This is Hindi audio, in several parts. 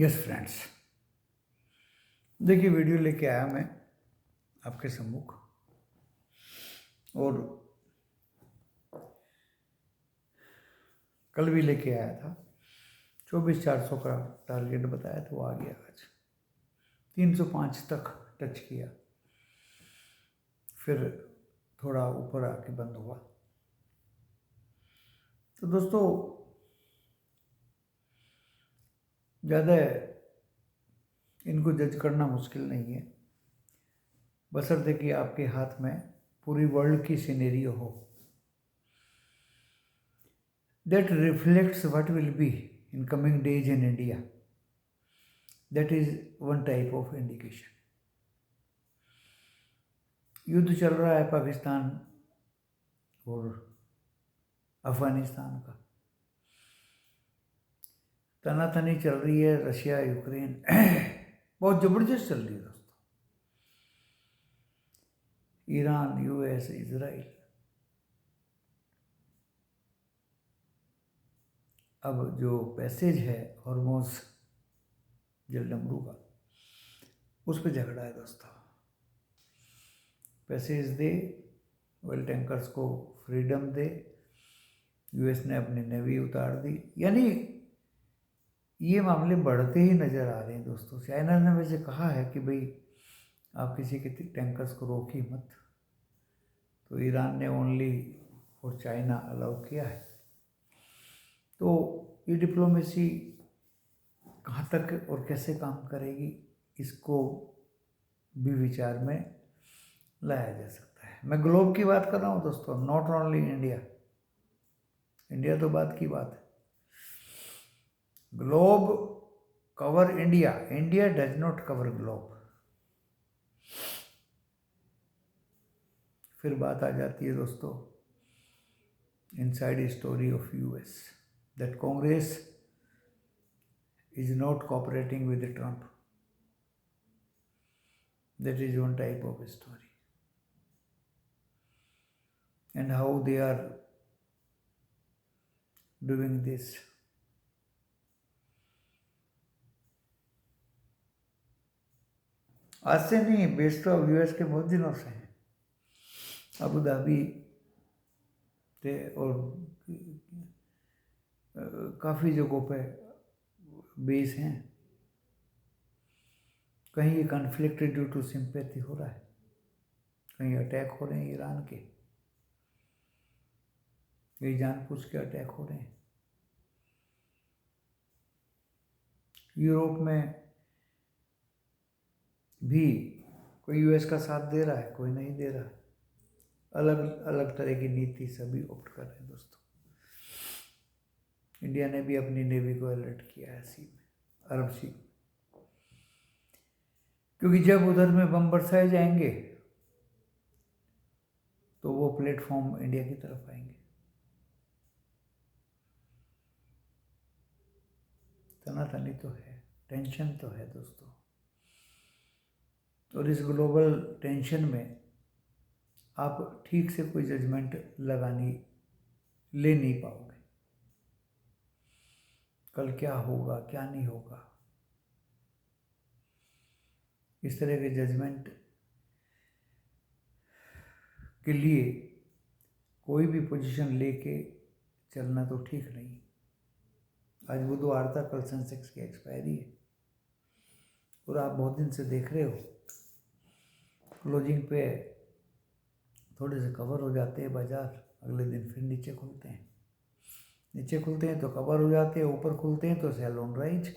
यस फ्रेंड्स, देखिए वीडियो लेके आया मैं आपके सम्मुख। और कल भी लेके आया था। 24,400 का टारगेट बताया था, वो आ गया आज 305 तक टच किया, फिर थोड़ा ऊपर आके बंद हुआ। तो दोस्तों ज़्यादा इनको जज करना मुश्किल नहीं है, बशर्ते कि आपके हाथ में पूरी वर्ल्ड की सिनेरियो हो that reflects what will be in coming days in India. That is one type of indication. युद्ध चल रहा है पाकिस्तान और अफगानिस्तान का, तनातनी चल रही है रशिया यूक्रेन बहुत ज़बरदस्त चल रही है दोस्तों। Iran, US, Israel. अब जो पैसेज है हॉर्मोज जलडमरू का, उस पर झगड़ा है दोस्तों। पैसेज दे, ऑयल टैंकर्स को फ्रीडम दे, यूएस ने अपनी नेवी उतार दी, यानी ये मामले बढ़ते ही नज़र आ रहे हैं दोस्तों। चाइना ने वैसे कहा है कि भाई आप किसी के टैंकर्स को रोकिए मत, तो ईरान ने ओनली फॉर चाइना अलाउ किया है। तो ये डिप्लोमेसी कहाँ तक और कैसे काम करेगी, इसको भी विचार में लाया जा सकता है। मैं ग्लोब की बात कर रहा हूँ दोस्तों, नॉट ओनली इंडिया। इंडिया तो बात की बात है, globe cover India, India does not cover globe. फिर बात आ जाती है दोस्तों inside story of US, that Congress is not cooperating with Trump. That is one type of story. And how they are doing this. आज से नहीं, बेस्ट ऑफ यूएस के बहुत दिनों से हैं। अबू धाबी थे और काफ़ी जगहों पे बेस हैं। कहीं ये कॉन्फ्लिक्ट ड्यू टू सिंपैथी हो रहा है, कहीं अटैक हो रहे हैं ईरान के, कहीं जानबूझ के अटैक हो रहे हैं। यूरोप में भी कोई यूएस का साथ दे रहा है, कोई नहीं दे रहा है। अलग अलग तरह की नीति सभी ऑप्ट कर रहे हैं दोस्तों। इंडिया ने भी अपनी नेवी को अलर्ट किया है सी में, अरब सी, क्योंकि जब उधर में बम बरसाए जाएंगे तो वो प्लेटफॉर्म इंडिया की तरफ आएंगे। तनातनी तो है, टेंशन तो है दोस्तों, और इस ग्लोबल टेंशन में आप ठीक से कोई जजमेंट ले नहीं पाओगे। कल क्या होगा क्या नहीं होगा, इस तरह के जजमेंट के लिए कोई भी पोजीशन लेके चलना तो ठीक नहीं। आज बुधवार था, कल सेंसेक्स की एक्सपायरी है और आप बहुत दिन से देख रहे हो क्लोजिंग पे थोड़े से कवर हो जाते हैं बाजार, अगले दिन फिर नीचे खुलते हैं। नीचे खुलते हैं तो कवर हो जाते हैं, ऊपर खुलते हैं तो सेल ऑन राइज।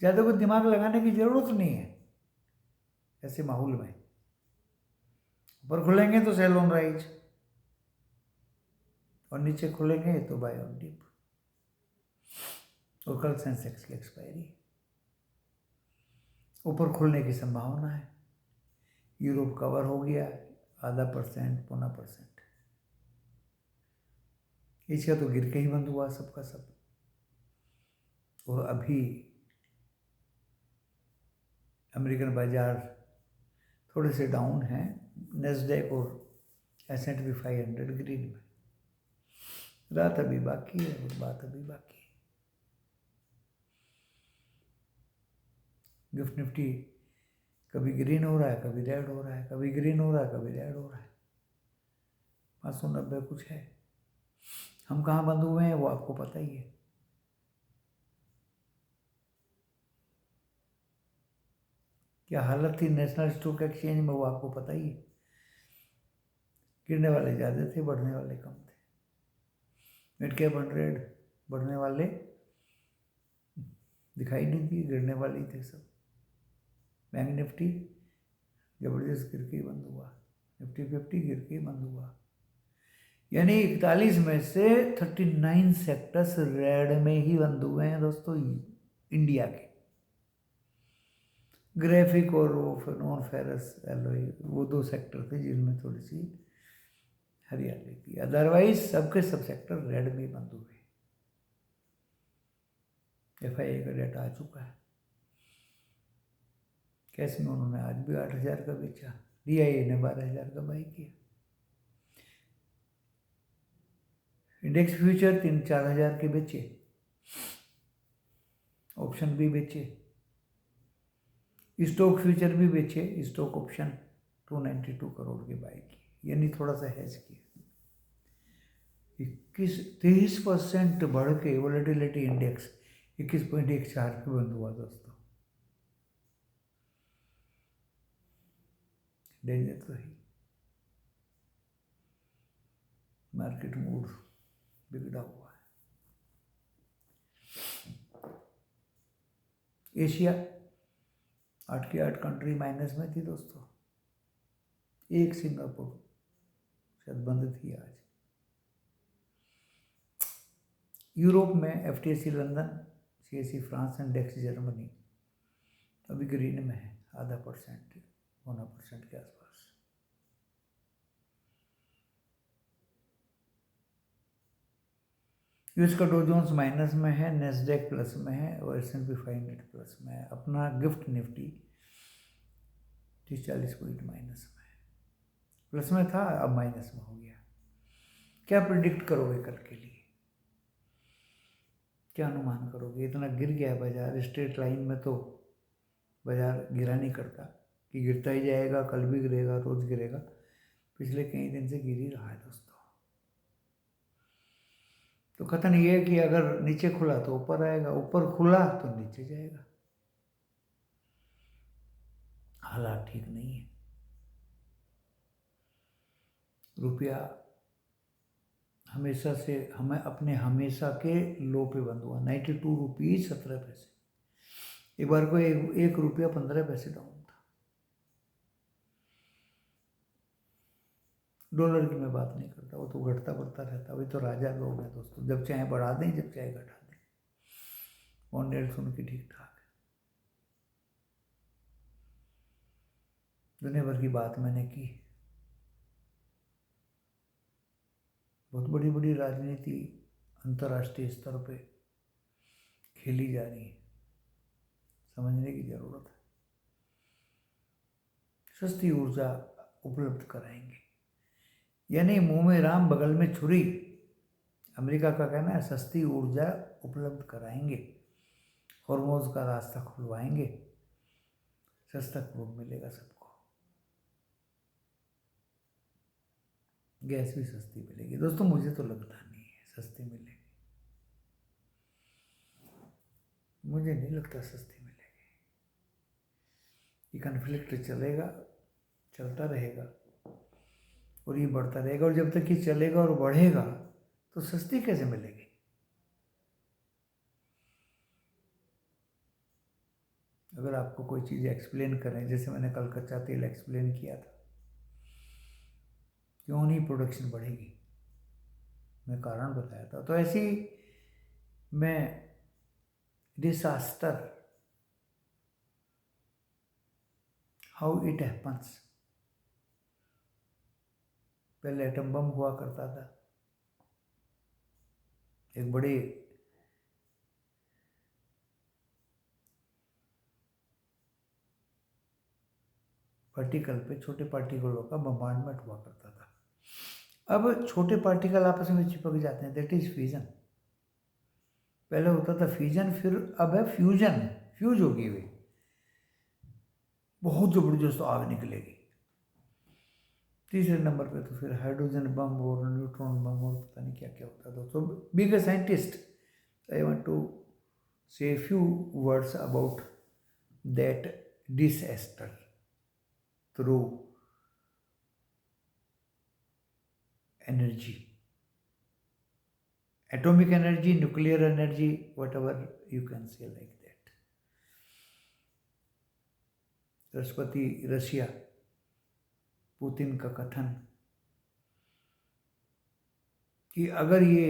ज़्यादा कुछ दिमाग लगाने की ज़रूरत नहीं है ऐसे माहौल में। ऊपर खुलेंगे तो सेल ऑन राइज और नीचे खुलेंगे तो बाय ऑन डिप। और कल सेंसेक्स की एक्सपायरी, ऊपर खुलने की संभावना है। यूरोप कवर हो गया 0.5%, 0.25%। एशिया तो गिर के ही बंद हुआ सबका सब। और अभी अमेरिकन बाजार थोड़े से डाउन हैं, नेस्डैक और S&P 500 ग्रीन में। रात अभी बाकी है और बात अभी बाकी है। गिफ्ट निफ्टी कभी ग्रीन हो रहा है, कभी रेड हो रहा है, कभी ग्रीन हो रहा है, कभी रेड हो रहा है। 590 कुछ है। हम कहाँ बंद हुए हैं वो आपको पता ही है। क्या हालत थी नेशनल स्टॉक एक्सचेंज में वो आपको पता ही है। गिरने वाले ज़्यादा थे, बढ़ने वाले कम थे। मिड कैप 100 बढ़ने वाले दिखाई नहीं दिए, गिरने वाले थे सब। बैंक निफ्टी जबरदस्त गिर के ही बंद हुआ, निफ्टी 50 गिर के ही बंद हुआ। यानी 41 में से 39 सेक्टर्स रेड में ही बंद हुए हैं दोस्तों इंडिया के। ग्राफिक और वो नॉन फेरस एलॉय, वो 2 सेक्टर थे जिनमें थोड़ी सी हरियाली थी। अदरवाइज सबके सब सेक्टर रेड में ही बंद हुए। FII का डेटा आ चुका है। कैश में उन्होंने आज भी 8,000 का बेचा, DIA ने 12,000 का बाई किया। इंडेक्स फ्यूचर 3-4 हज़ार के बेचे, ऑप्शन भी बेचे, स्टॉक फ्यूचर भी बेचे, स्टॉक ऑप्शन 292 करोड़ के बाई किए, यानी थोड़ा सा हेज किया। 23% बढ़ के वोलेटिलिटी इंडेक्स 21.14 पे बंद हुआ दोस्तों। डेंजर तो ही, मार्केट मूड बिगड़ा हुआ है। एशिया 8 की 8 कंट्री माइनस में थी दोस्तों। एक सिंगापुर शायद बंद थी आज। यूरोप में FTSE London, CAC France and DAX Germany अभी ग्रीन में है, 0.5% 1% के आसपास। यूएस का डो जोन्स माइनस में है, नेस्डैक प्लस में है और S&P 500 प्लस में है। अपना गिफ्ट निफ्टी 30-40 पॉइंट माइनस में है। प्लस में था, अब माइनस में हो गया। क्या प्रिडिक्ट करोगे कल के लिए? क्या अनुमान करोगे? इतना गिर गया है बाजार। स्ट्रेट लाइन में तो बाजार गिरा नहीं करता कि गिरता ही जाएगा, कल भी गिरेगा, रोज गिरेगा। पिछले कई दिन से गिर ही रहा है दोस्तों। तो कथन ये है कि अगर नीचे खुला तो ऊपर आएगा, ऊपर खुला तो नीचे जाएगा। हालात ठीक नहीं है। रुपया हमेशा से हमें अपने हमेशा के लो पे बंद हुआ, 92 रुपीज़ 17 पैसे। एक बार को 1 रुपया 15 पैसे डाउन था। डॉलर की मैं बात नहीं करता, वो तो घटता बढ़ता रहता। अभी तो राजा लोग हैं दोस्तों, जब चाहे बढ़ा दें, जब चाहे घटा दें। बॉन्ड यील्ड्स उनकी ठीक ठाक है। दुनिया भर की बात मैंने की। बहुत बड़ी बड़ी राजनीति अंतर्राष्ट्रीय स्तर पे खेली जा रही है, समझने की जरूरत है। सस्ती ऊर्जा उपलब्ध कराएंगे, यानी मुंह में राम बगल में छुरी। अमेरिका का कहना है सस्ती ऊर्जा उपलब्ध कराएंगे, हॉर्मोज का रास्ता खुलवाएंगे, सस्ता क्रूड मिलेगा सबको, गैस भी सस्ती मिलेगी। दोस्तों मुझे तो लगता नहीं है सस्ती मिलेगी, मुझे नहीं लगता सस्ती मिलेगी। ये कन्फ्लिक्ट चलेगा, चलता रहेगा और ये बढ़ता रहेगा। और जब तक ये चलेगा और बढ़ेगा तो सस्ती कैसे मिलेगी? अगर आपको कोई चीज़ एक्सप्लेन करें, जैसे मैंने कल कच्चा तेल एक्सप्लेन किया था, क्यों नहीं प्रोडक्शन बढ़ेगी, मैं कारण बताया था। तो ऐसी मैं डिसास्टर हाउ इट हैपन्स। पहले एटम बम हुआ करता था, एक बड़े पार्टिकल पे छोटे पार्टिकलों का बम्बार्डमेंट हुआ करता था। अब छोटे पार्टिकल आपस में चिपक जाते हैं, दैट इज फ्यूजन। पहले होता था फ्यूजन, फिर अब है फ्यूजन, फ्यूज होगी वे। बहुत ज़बरदस्त आग निकलेगी। तीसरे नंबर पे तो फिर हाइड्रोजन बम और न्यूट्रॉन बम और पता नहीं क्या क्या होता है। दोस्तों, being a scientist, I want to say a few words about that disaster through energy, atomic energy, nuclear energy, whatever you can say like that. राष्ट्रपति रशिया पुतिन का कथन कि अगर ये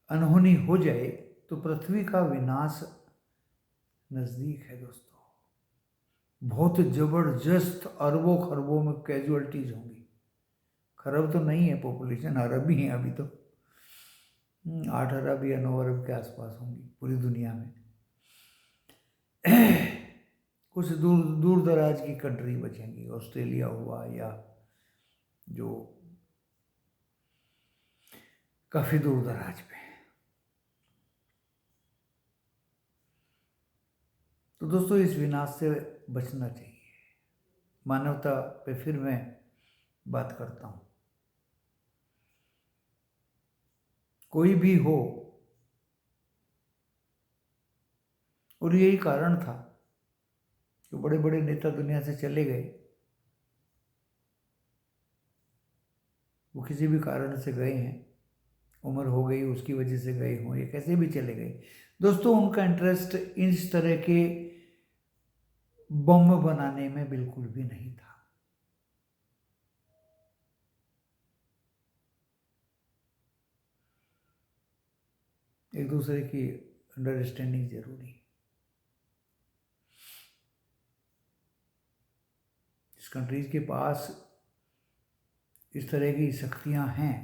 अनहोनी हो जाए तो पृथ्वी का विनाश नजदीक है। दोस्तों, बहुत जबरदस्त अरबों खरबों में कैजुअलिटीज होंगी। खरब तो नहीं है, पॉपुलेशन अरब ही है अभी तो, 8 अरब या 9 अरब के आसपास होंगी पूरी दुनिया में। कुछ दूर दूर दराज की कंट्री बचेंगी, ऑस्ट्रेलिया हुआ या जो काफी दूर दराज पे। तो दोस्तों, इस विनाश से बचना चाहिए। मानवता पे फिर मैं बात करता हूं। कोई भी हो, और यही कारण था कि बड़े बड़े नेता दुनिया से चले गए। वो किसी भी कारण से गए हैं, उम्र हो गई उसकी वजह से गए हों या कैसे भी चले गए। दोस्तों, उनका इंटरेस्ट इस तरह के बम बनाने में बिल्कुल भी नहीं था। एक दूसरे की अंडरस्टैंडिंग जरूरी है। जिस कंट्रीज के पास इस तरह की शक्तियां हैं,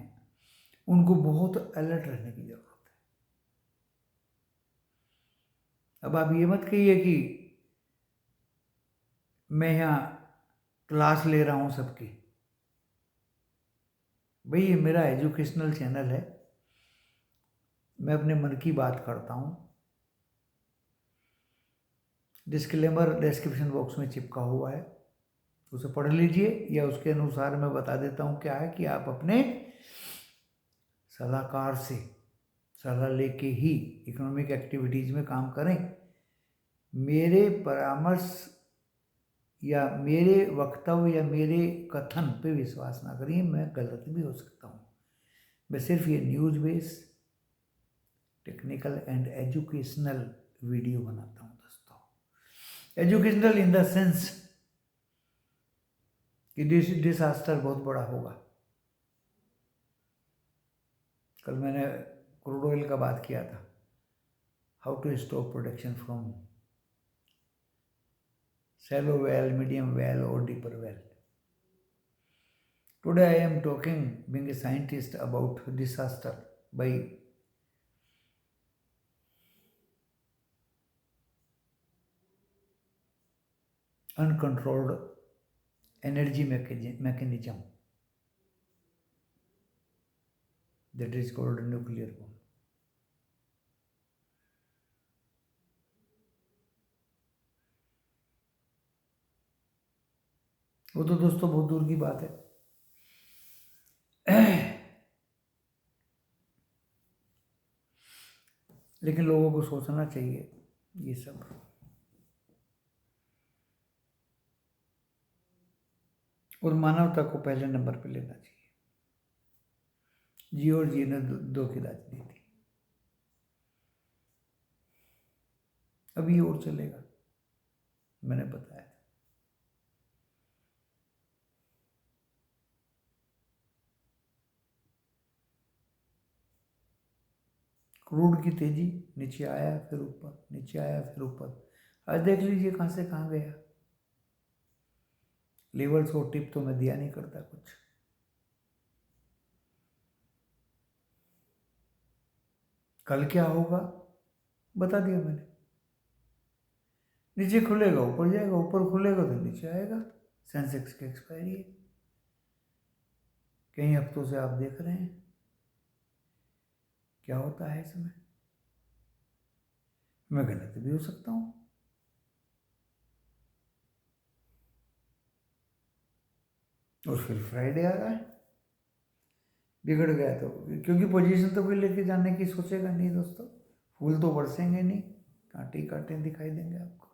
उनको बहुत अलर्ट रहने की जरूरत है। अब आप ये मत कहिए कि मैं यहाँ क्लास ले रहा हूं सबकी। भाई, ये मेरा एजुकेशनल चैनल है, मैं अपने मन की बात करता हूं। डिस्क्लेमर डिस्क्रिप्शन बॉक्स में चिपका हुआ है, उसे पढ़ लीजिए, या उसके अनुसार मैं बता देता हूं क्या है कि आप अपने सलाहकार से सलाह लेके ही इकोनॉमिक एक्टिविटीज में काम करें। मेरे परामर्श या मेरे वक्तव्य या मेरे कथन पे विश्वास ना करिए, मैं गलत भी हो सकता हूँ। मैं सिर्फ ये news base technical and educational video बनाता हूँ। दोस्तों, एजुकेशनल इन द सेंस कि डिसास्टर बहुत बड़ा होगा। कल मैंने क्रूड ऑयल का बात किया था, how to stop production from shallow well, medium well or deeper well. Today I am talking, being a scientist, about disaster by uncontrolled energy mechanism that is called nuclear bomb. वो तो दोस्तों बहुत दूर की बात है। लेकिन लोगों को सोचना चाहिए ये सब। और मानवता को पहले नंबर पे लेना चाहिए। जी और जी ने दो की राजनीति अभी और चलेगा, मैंने बताया। क्रूड की तेजी, नीचे आया फिर ऊपर, नीचे आया फिर ऊपर। आज देख लीजिए कहां से कहां गया। लेवल्स और टिप तो मैं दिया नहीं करता कुछ। कल क्या होगा बता दिया मैंने। नीचे खुलेगा ऊपर जाएगा, ऊपर खुलेगा तो नीचे आएगा। सेंसेक्स की एक्सपायरी है, कई हफ्तों से आप देख रहे हैं क्या होता है इसमें। मैं गलत भी हो सकता हूं। और फिर फ्राइडे आ रहा है, बिगड़ गया तो, क्योंकि पोजीशन तो कोई लेके जाने की सोचेगा नहीं दोस्तों, फूल तो बरसेंगे नहीं, कांटे ही कांटे दिखाई देंगे आपको।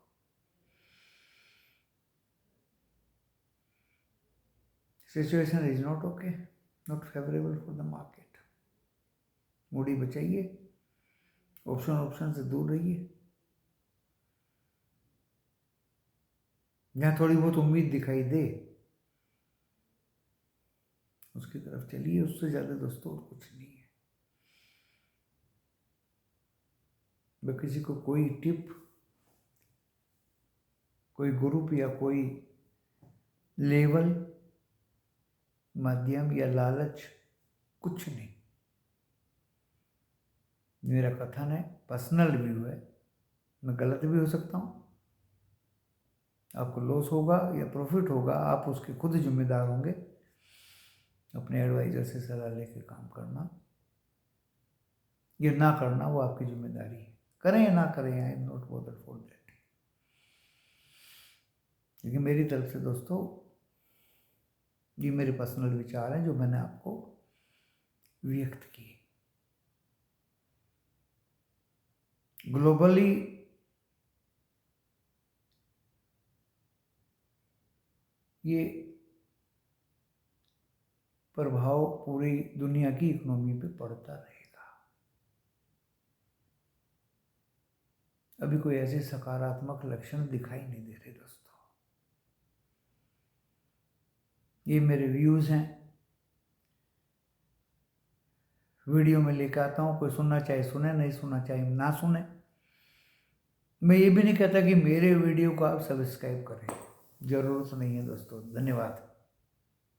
Situation is not okay, not favourable for the market. Moody बचाइए, ऑप्शन से दूर रहिए। जहाँ थोड़ी बहुत उम्मीद दिखाई दे उसकी तरफ चलिए, उससे ज़्यादा दोस्तों और कुछ नहीं है। मैं किसी को कोई टिप, कोई ग्रुप या कोई लेवल, माध्यम या लालच कुछ नहीं। मेरा कथन है, पर्सनल व्यू है, मैं गलत भी हो सकता हूँ। आपको लॉस होगा या प्रॉफिट होगा, आप उसके खुद जिम्मेदार होंगे। अपने एडवाइजर से सलाह लेके काम करना या ना करना वो आपकी जिम्मेदारी है। करें या ना करें, I am not bothered for that. लेकिन मेरी तरफ से दोस्तों ये मेरे पर्सनल विचार हैं जो मैंने आपको व्यक्त किए। ग्लोबली ये प्रभाव पूरी दुनिया की इकोनॉमी पे पड़ता रहेगा। अभी कोई ऐसे सकारात्मक लक्षण दिखाई नहीं दे रहे दोस्तों। ये मेरे व्यूज़ हैं, वीडियो में लेकर आता हूँ, कोई सुनना चाहे सुने, नहीं सुनना चाहे ना सुने। मैं ये भी नहीं कहता कि मेरे वीडियो को आप सब्सक्राइब करें, ज़रूरत नहीं है दोस्तों। धन्यवाद।